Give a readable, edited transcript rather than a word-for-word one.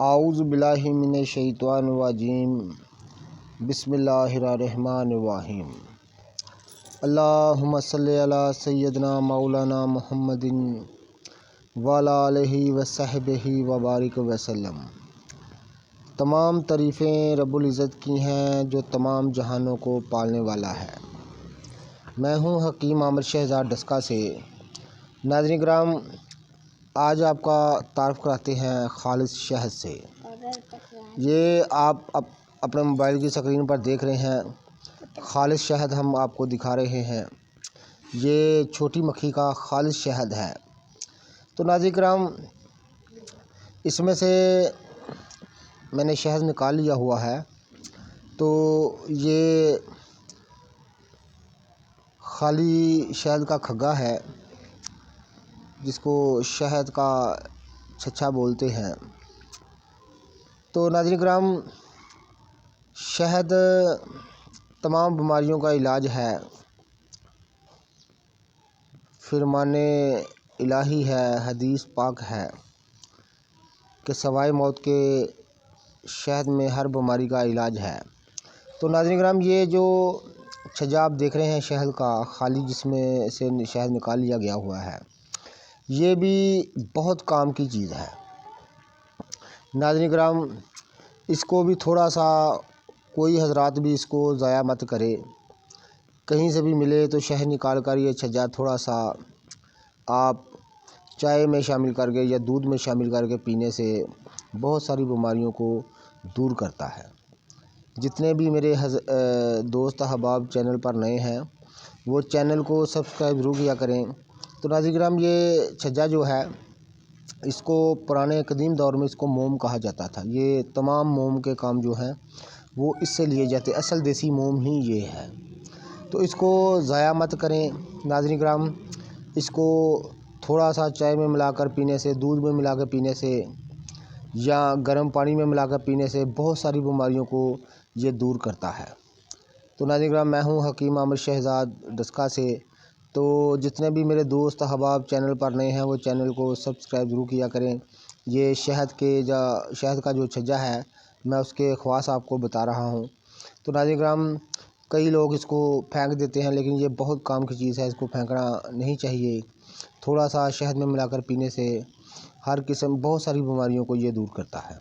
اعوذ باللہ من الشیطان الرجیم بسم اللہ الرحمن الرحیم اللہم صلی علی سیدنا مولانا محمد وعلی آلہ وصحبہ وبارک وسلم۔ تمام تعریفیں رب العزت کی ہیں جو تمام جہانوں کو پالنے والا ہے۔ میں ہوں حکیم عامر شہزاد ڈسکا سے۔ ناظرین کرام، آج آپ کا تعارف کراتے ہیں خالص شہد سے۔ یہ آپ اپنے موبائل کی اسکرین پر دیکھ رہے ہیں، خالص شہد ہم آپ کو دکھا رہے ہیں۔ یہ چھوٹی مکھی کا خالص شہد ہے۔ تو ناظرین کرام، اس میں سے میں نے شہد نکال لیا ہوا ہے۔ تو یہ خالی شہد کا کھگا ہے جس کو شہد کا چھچھا بولتے ہیں۔ تو ناظرین کرام، شہد تمام بیماریوں کا علاج ہے، فرمان الہی ہے، حدیث پاک ہے کہ سوائے موت کے شہد میں ہر بیماری کا علاج ہے۔ تو ناظرین کرام، یہ جو چھجا آپ دیکھ رہے ہیں شہد کا خالی، جس میں سے شہد نکال لیا گیا ہوا ہے، یہ بھی بہت کام کی چیز ہے۔ ناظرین کرام، اس کو بھی تھوڑا سا کوئی حضرات بھی اس کو ضائع مت کرے۔ کہیں سے بھی ملے تو شہد نکال کر یہ چھجا تھوڑا سا آپ چائے میں شامل کر کے یا دودھ میں شامل کر کے پینے سے بہت ساری بیماریوں کو دور کرتا ہے۔ جتنے بھی میرے دوست احباب چینل پر نئے ہیں وہ چینل کو سبسکرائب ضرور کیا کریں۔ تو ناظرین کرام، یہ چھجا جو ہے، اس کو پرانے قدیم دور میں اس کو موم کہا جاتا تھا۔ یہ تمام موم کے کام جو ہیں وہ اس سے لیے جاتے، اصل دیسی موم ہی یہ ہے۔ تو اس کو ضائع مت کریں ناظرین کرام۔ اس کو تھوڑا سا چائے میں ملا کر پینے سے، دودھ میں ملا کر پینے سے یا گرم پانی میں ملا کر پینے سے بہت ساری بیماریوں کو یہ دور کرتا ہے۔ تو ناظرین کرام، میں ہوں حکیم عامر شہزاد ڈسکا سے۔ تو جتنے بھی میرے دوست احباب چینل پر نئے ہیں وہ چینل کو سبسکرائب ضرور کیا کریں۔ یہ شہد کا جو چھجا ہے، میں اس کے خواص آپ کو بتا رہا ہوں۔ تو ناظرین کرام، کئی لوگ اس کو پھینک دیتے ہیں، لیکن یہ بہت کام کی چیز ہے، اس کو پھینکنا نہیں چاہیے۔ تھوڑا سا شہد میں ملا کر پینے سے ہر قسم بہت ساری بیماریوں کو یہ دور کرتا ہے۔